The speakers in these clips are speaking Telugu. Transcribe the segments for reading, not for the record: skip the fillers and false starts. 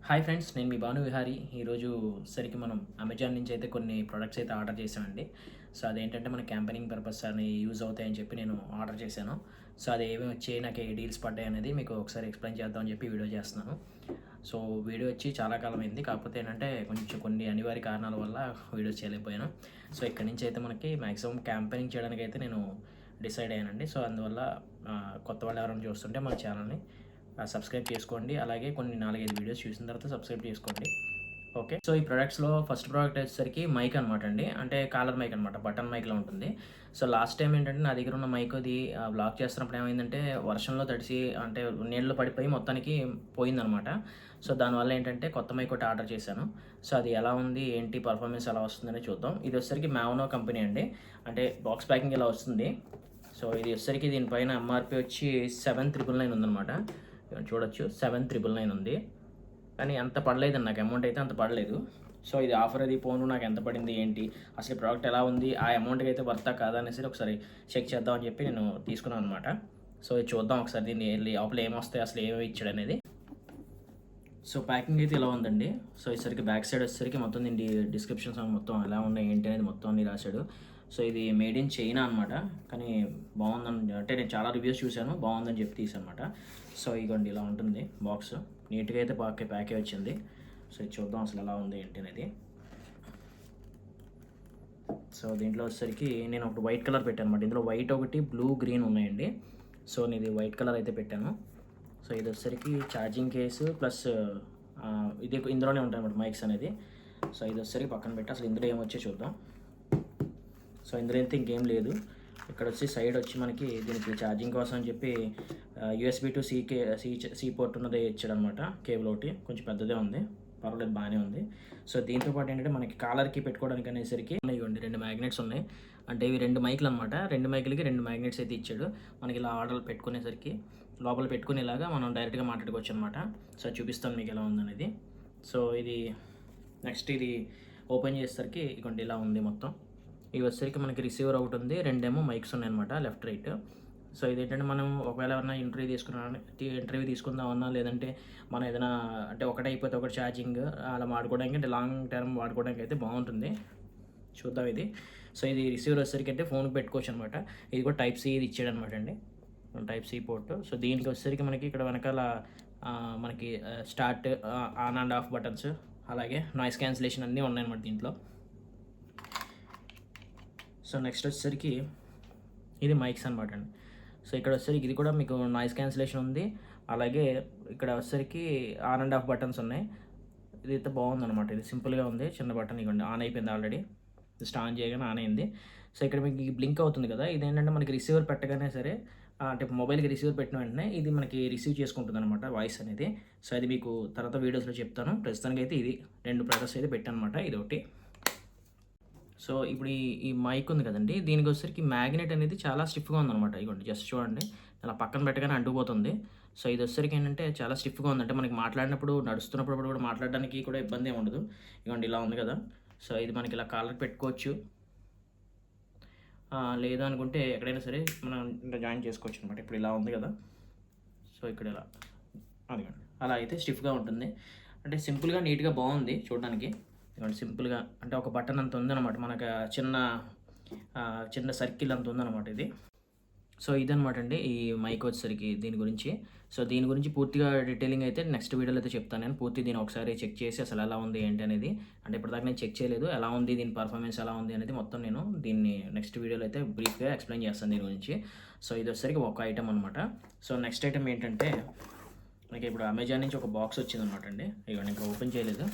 హాయ్ ఫ్రెండ్స్, నేను మీ భాను విహారీ. ఈరోజు సరికి మనం అమెజాన్ నుంచి అయితే కొన్ని ప్రొడక్ట్స్ అయితే ఆర్డర్ చేశామండి. సో అదేంటంటే మన క్యాంపెయినింగ్ పర్పస్ అని యూజ్ అవుతాయని చెప్పి నేను ఆర్డర్ చేశాను. సో అది ఏమేమి వచ్చాయి, నాకు ఏ డీల్స్ పడ్డాయి అనేది మీకు ఒకసారి ఎక్స్ప్లెయిన్ చేద్దామని చెప్పి వీడియో చేస్తున్నాను. సో వీడియో వచ్చి చాలా కాలం అయింది, కాకపోతే ఏంటంటే కొంచెం కొన్ని అనివార్య కారణాల వల్ల వీడియోస్ చేయలేకపోయాను. సో ఇక్కడి నుంచి అయితే మనకి మ్యాక్సిమం క్యాంపెయినింగ్ చేయడానికి అయితే నేను డిసైడ్ అయ్యానండి. సో అందువల్ల కొత్త వాళ్ళు ఎవరైనా చూస్తుంటే మన ఛానల్ని సబ్స్క్రైబ్ చేసుకోండి. అలాగే కొన్ని 4-5 వీడియోస్ చూసిన తర్వాత సబ్స్క్రైబ్ చేసుకోండి. ఓకే. సో ఈ ప్రొడక్ట్స్లో ఫస్ట్ ప్రోడక్ట్ వచ్చేసరికి మైక్ అనమాట అండి. అంటే కాలర్ మైక్ అనమాట, బటన్ మైక్లో ఉంటుంది. సో లాస్ట్ టైం ఏంటంటే నా దగ్గర ఉన్న మైక్ అది బ్లాక్ చేస్తున్నప్పుడు ఏమైందంటే వర్షంలో తడిసి అంటే నీళ్ళలో పడిపోయి మొత్తానికి పోయిందనమాట. సో దానివల్ల ఏంటంటే కొత్త మైక్ ఒకటి ఆర్డర్ చేశాను. సో అది ఎలా ఉంది, ఏంటి పర్ఫార్మెన్స్ ఎలా వస్తుందని చూద్దాం. ఇది వచ్చేసరికి మ్యావనో కంపెనీ అండి. అంటే బాక్స్ ప్యాకింగ్ ఇలా వస్తుంది. సో ఇది వచ్చేసరికి దీనిపైన ఎంఆర్పి వచ్చి 7,999 ఉందన్నమాట. చూడొచ్చు 7,999 ఉంది. కానీ అంత పడలేదండి, నాకు అమౌంట్ అయితే అంత పడలేదు. సో ఇది ఆఫర్ అది పోను నాకు ఎంత పడింది ఏంటి, అసలు ప్రోడక్ట్ ఎలా ఉంది, ఆ అమౌంట్కి అయితే వర్తా కాదా అనేసి ఒకసారి చెక్ చేద్దామని చెప్పి నేను తీసుకున్నాను అనమాట. సో ఇది చూద్దాం ఒకసారి, దీన్ని లోపల ఏమొస్తాయి, అసలు ఏమేమి ఇచ్చాడు అనేది. సో ప్యాకింగ్ అయితే ఇలా ఉందండి. సో ఈసరికి బ్యాక్ సైడ్ వచ్చేసరికి మొత్తం దీని డిస్క్రిప్షన్స్ మొత్తం ఎలా ఉన్నాయి ఏంటి అనేది మొత్తం అన్ని రాశాడు. సో ఇది మేడ్ ఇన్ చైనా అనమాట. కానీ బాగుందని అంటే నేను చాలా రివ్యూస్ చూశాను, బాగుందని చెప్పి తీసాను అనమాట. సో ఇదిగోండి ఇలా ఉంటుంది బాక్స్, నీట్గా అయితే ప్యాకే వచ్చింది. సో ఇది చూద్దాం అసలు ఎలా ఉంది ఏంటి అనేది. సో దీంట్లో వచ్చేసరికి నేను ఒకటి వైట్ కలర్ పెట్టాను అనమాట. ఇందులో వైట్ ఒకటి, బ్లూ, గ్రీన్ ఉన్నాయండి. సో నేను ఇది వైట్ కలర్ అయితే పెట్టాను. సో ఇది వచ్చేసరికి ఛార్జింగ్ కేసు ప్లస్ ఇది ఇందులోనే ఉంటాయి అన్నమాట మైక్స్ అనేది. సో ఇది వచ్చేసరికి పక్కన పెట్టి అసలు ఇందులో ఏమొచ్చే చూద్దాం. సో ఇందులో అయితే ఇంకేం లేదు. ఇక్కడ వచ్చి సైడ్ వచ్చి మనకి దీనికి ఛార్జింగ్ కోసం అని చెప్పి USB to సి పోర్ట్ ఉన్నది ఇచ్చాడనమాట. కేబుల్ ఒకటి కొంచెం పెద్దదే ఉంది, పర్వాలేదు బాగానే ఉంది. సో దీంతో పాటు ఏంటంటే మనకి కాలర్కి పెట్టుకోవడానికి అనేసరికి ఇవ్వండి 2 మ్యాగ్నెట్స్ ఉన్నాయి. అంటే ఇవి 2 మైకులు అనమాట. 2 మైకులకి 2 మ్యాగ్నెట్స్ అయితే ఇచ్చాడు. మనకి ఇలా ఆర్డర్ పెట్టుకునేసరికి లోపల పెట్టుకునేలాగా మనం డైరెక్ట్గా మాట్లాడుకోవచ్చు అనమాట. సో చూపిస్తాను మీకు ఎలా ఉందనేది. సో ఇది నెక్స్ట్ ఇది ఓపెన్ చేసేసరికి ఇదిగోండి ఇలా ఉంది మొత్తం. ఇవి వచ్చేసరికి మనకి రిసీవర్ ఒకటి ఉంది, 2 మైక్స్ ఉన్నాయన్నమాట, లెఫ్ట్ రైట్. సో ఇదేంటంటే మనం ఒకవేళ ఎవరైనా ఇంటర్వ్యూ తీసుకుందామన్నా, లేదంటే మనం ఏదైనా అంటే ఒకటి అయిపోతే ఒకటి ఛార్జింగ్ అలా వాడుకోవడానికి అంటే లాంగ్ టర్మ్ వాడుకోవడానికి అయితే బాగుంటుంది. చూద్దాం ఇది. సో ఇది రిసీవర్ వచ్చేసరికి అంటే ఫోన్కి పెట్టుకోవచ్చు అనమాట. ఇది కూడా టైప్ సి ఇది ఇచ్చాడు అనమాట అండి, టైప్ సి పోర్ట్. సో దీనికి వచ్చేసరికి మనకి ఇక్కడ వెనకాల మనకి start, on and of buttons, అలాగే నాయిస్ క్యాన్సిలేషన్ అన్నీ ఉన్నాయన్నమాట దీంట్లో. సో నెక్స్ట్ వచ్చేసరికి ఇది మైక్స్ అనమాట అండి. సో ఇక్కడ వచ్చేసరికి ఇది కూడా మీకు నాయిస్ క్యాన్సిలేషన్ ఉంది, అలాగే ఇక్కడ వచ్చేసరికి ఆన్ అండ్ ఆఫ్ బటన్స్ ఉన్నాయి. ఇది అయితే బాగుందన్నమాట. ఇది సింపుల్గా ఉంది, చిన్న బటన్ ఇవ్వండి, ఆన్ అయిపోయింది ఆల్రెడీ. జస్ట్ ఆన్ చేయగానే ఆన్ అయింది. సో ఇక్కడ మీకు బ్లింక్ అవుతుంది కదా, ఇదేంటంటే మనకి రిసీవర్ పెట్టగానే సరే అంటే మొబైల్కి రిసీవర్ పెట్టిన వెంటనే ఇది మనకి రిసీవ్ చేసుకుంటుంది అనమాట వాయిస్ అనేది. సో అది మీకు తర్వాత వీడియోస్లో చెప్తాను. ప్రస్తుతానికి అయితే ఇది 2 ప్రొడక్ట్స్ అయితే పెట్టాను అనమాట, ఇది ఒకటి. సో ఇప్పుడు ఈ మైక్ ఉంది కదండి, దీనికి వచ్చేసరికి మ్యాగ్నెట్ అనేది చాలా స్టిఫ్గా ఉందన్నమాట. ఇదిగోండి జస్ట్ చూడండి, అలా పక్కన పెట్టగానే అంటుకుపోతుంది. సో ఇది వచ్చేసరికి ఏంటంటే చాలా స్టిఫ్గా ఉంది, అంటే మనకి మాట్లాడినప్పుడు నడుస్తున్నప్పుడు కూడా మాట్లాడడానికి కూడా ఇబ్బంది ఏమి ఉండదు. ఇదిగోండి ఇలా ఉంది కదా. సో ఇది మనకి ఇలా కాలర్ పెట్టుకోవచ్చు, లేదు అనుకుంటే ఎక్కడైనా సరే మనం ఇలా జాయిన్ చేసుకోవచ్చు అనమాట. ఇప్పుడు ఇలా ఉంది కదా. సో ఇక్కడ ఇలా అదిగోండి అలా అయితే స్టిఫ్గా ఉంటుంది. అంటే సింపుల్గా నీట్గా బాగుంది చూడడానికి. సింపుల్గా అంటే ఒక బటన్ అంత ఉందన్నమాట, మనకు చిన్న సర్కిల్ అంత ఉందన్నమాట ఇది. సో ఇదనమాట అండి ఈ మైక్ వచ్చేసరికి దీని గురించి. సో దీని గురించి పూర్తిగా డీటెయిలింగ్ అయితే నెక్స్ట్ వీడియోలో అయితే చెప్తాను నేను. దీన్ని ఒకసారి చెక్ చేసి అసలు ఎలా ఉంది ఏంటి అనేది, అంటే ఇప్పటిదాకా నేను చెక్ చేయలేదు, ఎలా ఉంది దీని పర్ఫార్మెన్స్ ఎలా ఉంది అనేది మొత్తం నేను దీన్ని నెక్స్ట్ వీడియోలో అయితే బ్రీఫ్గా ఎక్స్ప్లెయిన్ చేస్తాను దీని గురించి. సో ఇది వచ్చేసరికి ఒక ఐటమ్ అనమాట. సో నెక్స్ట్ ఐటమ్ ఏంటంటే మనకి ఇప్పుడు అమెజాన్ నుంచి ఒక బాక్స్ వచ్చిందనమాట అండి. ఇవ్వండి ఇంకా ఓపెన్ చేయలేదు.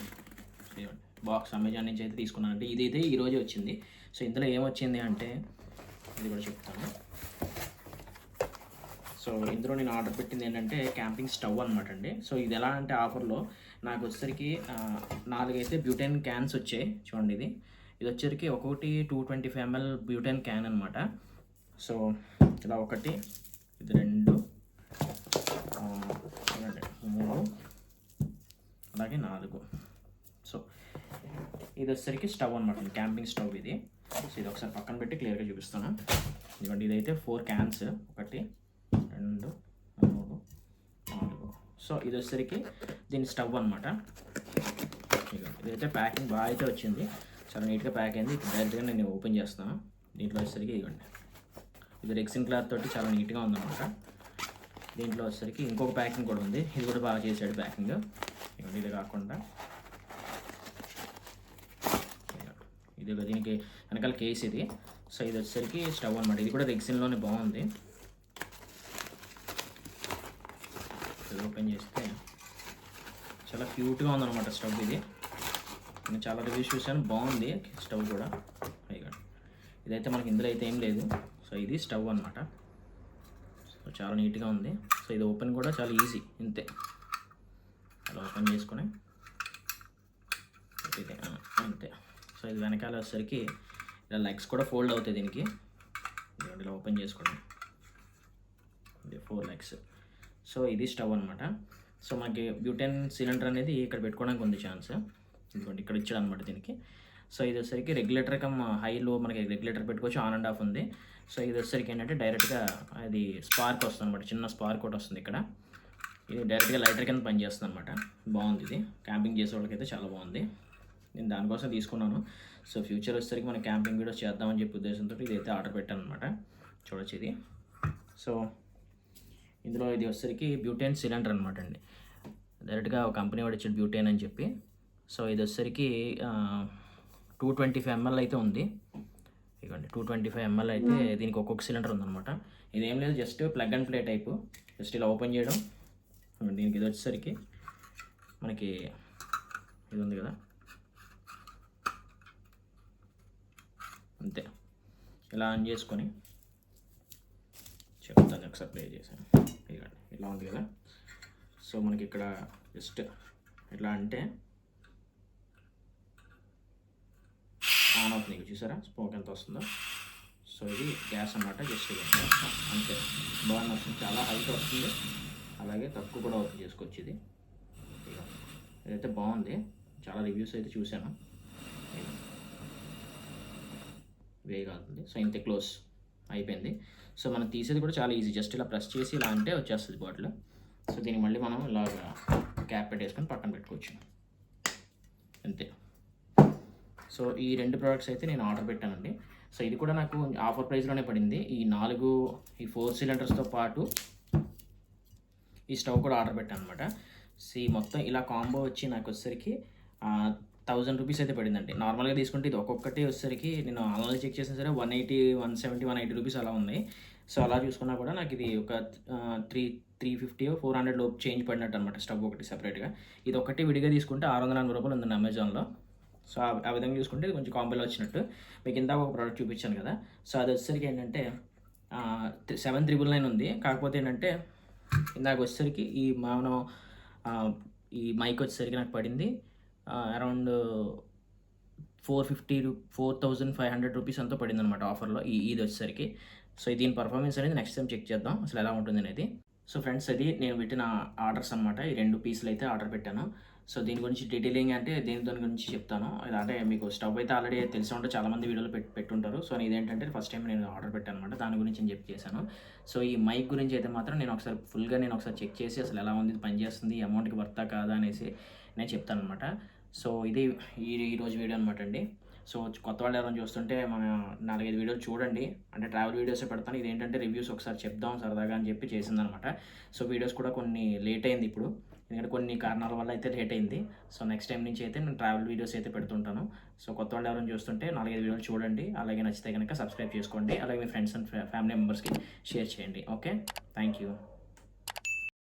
ఇవ్వండి బాక్స్ అమెజాన్ నుంచి అయితే తీసుకున్నానంటే ఇదైతే ఈరోజే వచ్చింది. సో ఇందులో ఏమొచ్చింది అంటే ఇది కూడా చెప్తాను. సో ఇందులో నేను ఆర్డర్ పెట్టింది ఏంటంటే క్యాంపింగ్ స్టవ్ అనమాట అండి. సో ఇది ఎలా అంటే ఆఫర్లో నాకు వచ్చేసరికి 4 అయితే బ్యూటెన్ క్యాన్స్ వచ్చాయి. చూడండి ఇది వచ్చేసరికి ఒక్కొక్కటి 225 ml బ్యూటెన్ క్యాన్ అనమాట. సో ఇలా ఒకటి, ఇది 2, 3, అలాగే 4. సో ఇది వచ్చేసరికి స్టవ్ అనమాట, క్యాంపింగ్ స్టవ్ ఇది. సో ఇది ఒకసారి పక్కన పెట్టి క్లియర్గా చూపిస్తాను. ఇదిగోండి ఇదైతే 4 క్యాన్స్, 1, 2, 3, 4. సో ఇది వచ్చేసరికి దీని స్టవ్ అనమాట. ఇదైతే ప్యాకింగ్ బాగా అయితే వచ్చింది, చాలా నీట్గా ప్యాక్ అయింది. ఇప్పుడు డైరెక్ట్గా నేను ఓపెన్ చేస్తాను. దీంట్లో వచ్చేసరికి ఇవ్వండి, ఇది రెక్సిన్ క్లాత్ తోటి చాలా నీట్గా ఉందన్నమాట. దీంట్లో వచ్చేసరికి ఇంకొక ప్యాకింగ్ కూడా ఉంది, ఇది కూడా బాగా చేశాడు ప్యాకింగ్. ఇది కాకుండా ఇది దీనికి వెనకాల కేస్ ఇది. సో ఇది వచ్చేసరికి స్టవ్ అనమాట, ఇది కూడా రెక్సిన్లోనే బాగుంది. ఇది ఓపెన్ చేస్తే చాలా క్యూట్గా ఉందన్నమాట స్టవ్ ఇది. నేను చాలా రివ్యూస్ చూసాను, బాగుంది స్టవ్ కూడా. ఇదైతే మనకి ఇందులో అయితే ఏం లేదు. సో ఇది స్టవ్ అనమాట. సో చాలా నీట్గా ఉంది. సో ఇది ఓపెన్ కూడా చాలా ఈజీ, ఇంతే అలా ఓపెన్ చేసుకొని ఇది అంతే. సో ఇది వెనకాల వచ్చేసరికి ఇలా లెగ్స్ కూడా ఫోల్డ్ అవుతాయి దీనికి. ఇలా ఓపెన్ చేసుకోండి, ఇది 4 లెగ్స్. సో ఇది స్టవ్ అనమాట. సో మనకి బ్యూటెన్ సిలిండర్ అనేది ఇక్కడ పెట్టుకోవడానికి ఉంది ఛాన్స్, ఇదిగోండి ఇక్కడ ఇచ్చాడు అనమాట దీనికి. సో ఇది వచ్చేసరికి రెగ్యులేటర్ కమ్ హైలో మనకి రెగ్యులేటర్ పెట్టుకోవచ్చు, ఆన్ అండ్ ఆఫ్ ఉంది. సో ఇది వచ్చేసరికి ఏంటంటే డైరెక్ట్గా అది స్పార్క్ వస్తుంది అనమాట, చిన్న స్పార్క్ ఒకటి వస్తుంది ఇక్కడ. ఇది డైరెక్ట్గా లైటర్ కింద పనిచేస్తుంది అనమాట. బాగుంది ఇది, క్యాంపింగ్ చేసే వాళ్ళకైతే చాలా బాగుంది. నేను దానికోసం తీసుకున్నాను. సో ఫ్యూచర్ వచ్చేసరికి మనం క్యాంపింగ్ వీడియోస్ చేద్దామని చెప్పి ఉద్దేశంతో ఇదైతే ఆర్డర్ పెట్టాను అనమాట. చూడొచ్చు ఇది. సో ఇందులో ఇది వచ్చేసరికి బ్యూటెన్ సిలిండర్ అనమాట అండి. డైరెక్ట్గా ఒక కంపెనీ వాడు ఇచ్చాడు బ్యూటెన్ అని చెప్పి. సో ఇది వచ్చేసరికి 225 ml అయితే ఉంది. ఇదిగోండి 225 ml అయితే దీనికి ఒక్కొక్క సిలిండర్ ఉందన్నమాట. ఇదేం లేదు, just plug and play type. Just ఇలా ఓపెన్ చేయడం. దీనికి ఇది వచ్చేసరికి మనకి ఇది ఉంది కదా, అంతే. ఇలా ఆన్ చేసుకొని చెప్తాను, ఒకసారి ప్లే చేశాను. ఇదిగోండి ఇలా ఉంది కదా. సో మనకి ఇక్కడ జస్ట్ ఎట్లా అంటే ఆన్ అవుతుంది, చూసారా స్మోక్ ఎంత వస్తుందో. సో ఇది గ్యాస్ అన్నమాట, జస్ట్ అంతే. బాగా వస్తుంది, చాలా హైట్ వస్తుంది, అలాగే తక్కువ కూడా అవుతుంది చేసుకోవచ్చు ఇది. ఇదైతే బాగుంది, చాలా రివ్యూస్ అయితే చూశాను. వేగా అవుతుంది. సో ఇంతే, క్లోజ్ అయిపోయింది. సో మనం తీసేది కూడా చాలా ఈజీ, జస్ట్ ఇలా ప్రెస్ చేసి ఇలా అంటే వచ్చేస్తుంది బాటిల్. సో దీన్ని మళ్ళీ మనం ఇలాగా క్యాప్ పెట్టేసుకొని పక్కన పెట్టుకోవచ్చు, అంతే. సో ఈ 2 ప్రోడక్ట్స్ అయితే నేను ఆర్డర్ పెట్టానండి. సో ఇది కూడా నాకు ఆఫర్ ప్రైస్లోనే పడింది. ఈ 4 సిలిండర్స్తో పాటు ఈ స్టవ్ కూడా ఆర్డర్ పెట్టాను అనమాట. మొత్తం ఇలా కాంబో వచ్చి నాకు వచ్చేసరికి 1000 రూపీస్ అయితే పడిందండి. నార్మల్గా తీసుకుంటే ఇది ఒక్కొక్కటి వచ్చేసరికి నేను ఆన్లైన్ చెక్ చేసినా సరే 180, 170, 180 రూపీస్ అలా ఉన్నాయి. సో అలా చూసుకున్నా కూడా నాకు ఇది ఒక 350, 400 లోపు చేంజ్ పడినట్టు అనమాట. స్టవ్ ఒకటి సపరేట్గా, ఇది ఒకటి విడిగా తీసుకుంటే 640 రూపాయలు ఉందండి అమెజాన్లో. సో ఆ విధంగా చూసుకుంటే ఇది కొంచెం కాంబోలో వచ్చినట్టు. మీకు ఇందాక ఒక ప్రోడక్ట్ చూపించాను కదా, సో అది వచ్చేసరికి ఏంటంటే 7999 ఉంది. కాకపోతే ఏంటంటే ఇందాక వచ్చేసరికి మనం ఈ మైక్ వచ్చేసరికి నాకు పడింది అరౌండ్ 4500 రూపీస్ అంతా పడింది అనమాట ఆఫర్లో ఇది వచ్చేసరికి. సో దీని పర్ఫార్మెన్స్ అనేది నెక్స్ట్ టైం చెక్ చేద్దాం అసలు ఎలా ఉంటుంది అనేది. సో ఫ్రెండ్స్, అది నేను పెట్టిన ఆర్డర్స్ అనమాట. ఈ 2 పీసులు అయితే ఆర్డర్ పెట్టాను. సో దీని గురించి డీటెయిలింగ్ అంటే దాని గురించి చెప్తాను. అంటే మీకు స్టవ్ అయితే ఆల్రెడీ తెలిసి ఉంటే చాలామంది వీడియోలో పెట్టుంటారు. సో ఇదేంటంటే ఫస్ట్ టైం నేను ఆర్డర్ పెట్టాను అనమాట, దాని గురించి నేను చెప్పి చేశాను. సో ఈ మైక్ గురించి అయితే మాత్రం నేను ఒకసారి ఫుల్గా చెక్ చేసి అసలు ఎలా ఉంది, పనిచేస్తుంది, అమౌంట్కి వర్తా కాదా అనేసి నేను చెప్తాను అనమాట. సో ఇది ఈరోజు వీడియో అనమాట అండి. సో కొత్త వాళ్ళు ఎవరైనా చూస్తుంటే మన 4-5 వీడియోలు చూడండి. అంటే ట్రావెల్ వీడియోసే పెడతాను. ఇదేంటంటే రివ్యూస్ ఒకసారి చెప్దాం సరదాగా అని చెప్పి చేసిందనమాట. సో వీడియోస్ కూడా కొన్ని లేట్ అయింది ఇప్పుడు, ఎందుకంటే కొన్ని కారణాల వల్ల అయితే లేట్ అయింది. సో నెక్స్ట్ టైం నుంచి అయితే నేను ట్రావెల్ వీడియోస్ అయితే పెడుతుంటాను. సో కొత్త వాళ్ళు ఎవరైనా చూస్తుంటే 4-5 వీడియోలు చూడండి. అలాగే నచ్చితే కనుక సబ్స్క్రైబ్ చేసుకోండి. అలాగే మీ ఫ్రెండ్స్ అండ్ ఫ్యామిలీ మెంబర్స్కి షేర్ చేయండి. Okay, thank you.